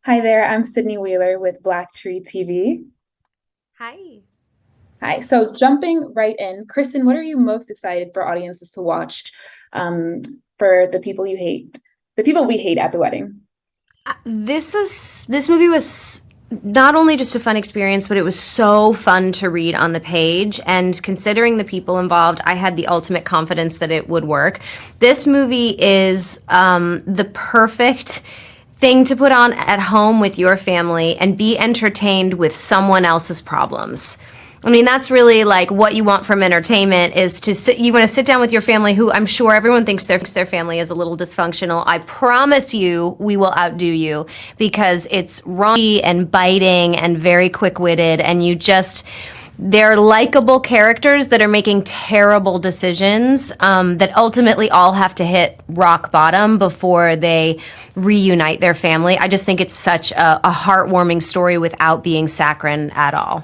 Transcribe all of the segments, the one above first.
Hi there, I'm Sydney Wheeler with Black Tree TV. Hi. Hi, so jumping right in, Kristen, what are you most excited for audiences to watch um, for the people you hate, the people we hate at the wedding? This movie was not only just a fun experience, but it was so fun to read on the page. And considering the people involved, I had the ultimate confidence that it would work. This movie is the perfect thing to put on at home with your family and be entertained with someone else's problems. I mean, that's really like what you want from entertainment is to sit, you want to sit down with your family who I'm sure everyone thinks their family is a little dysfunctional. I promise you we will outdo you because it's raunchy and biting and very quick-witted and they're likable characters that are making terrible decisions that ultimately all have to hit rock bottom before they reunite their family. I just think it's such a heartwarming story without being saccharine at all.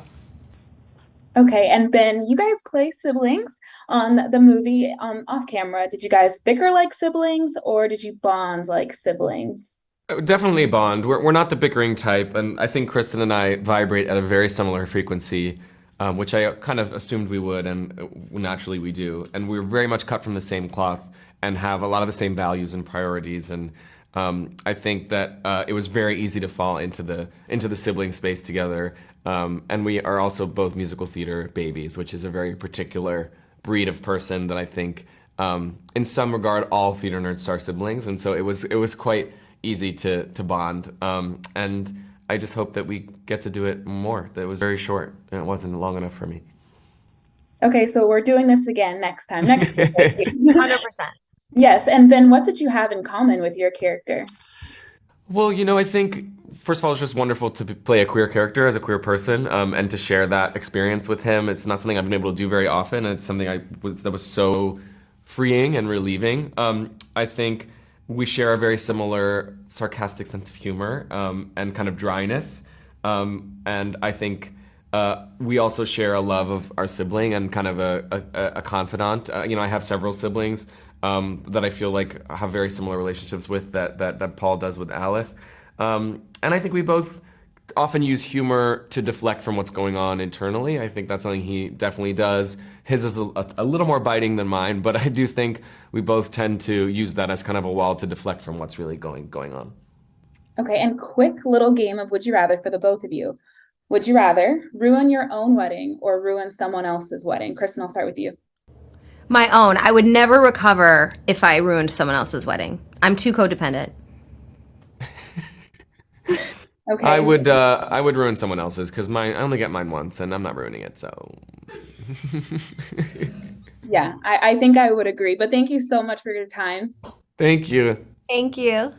Okay, and Ben, you guys play siblings on the movie off camera. Did you guys bicker like siblings or did you bond like siblings? Definitely a bond. We're not the bickering type, and I think Kristen and I vibrate at a very similar frequency, which I kind of assumed we would, and naturally we do. And we're very much cut from the same cloth and have a lot of the same values and priorities. And I think that it was very easy to fall into the sibling space together. And we are also both musical theater babies, which is a very particular breed of person that I think, in some regard, all theater nerds are siblings. And so it was quite easy to bond. And I just hope that we get to do it more. That was very short and it wasn't long enough for me. Okay, so we're doing this again next time, next week. 100%. Yes, and Ben, what did you have in common with your character? Well, I think first of all, it's just wonderful to play a queer character as a queer person, and to share that experience with him. It's not something I've been able to do very often, and it's something that was so freeing and relieving. I think we share a very similar sarcastic sense of humor, and kind of dryness, and I think. We also share a love of our sibling and kind of a confidant. I have several siblings that I feel like have very similar relationships with that Paul does with Alice. And I think we both often use humor to deflect from what's going on internally. I think that's something he definitely does. His is a little more biting than mine, but I do think we both tend to use that as kind of a wall to deflect from what's really going on. Okay, and quick little game of would you rather for the both of you. Would you rather ruin your own wedding or ruin someone else's wedding? Kristen, I'll start with you. My own. I would never recover if I ruined someone else's wedding. I'm too codependent. Okay. I would ruin someone else's because I only get mine once, and I'm not ruining it. So, Yeah, I think I would agree. But thank you so much for your time. thank you. Thank you.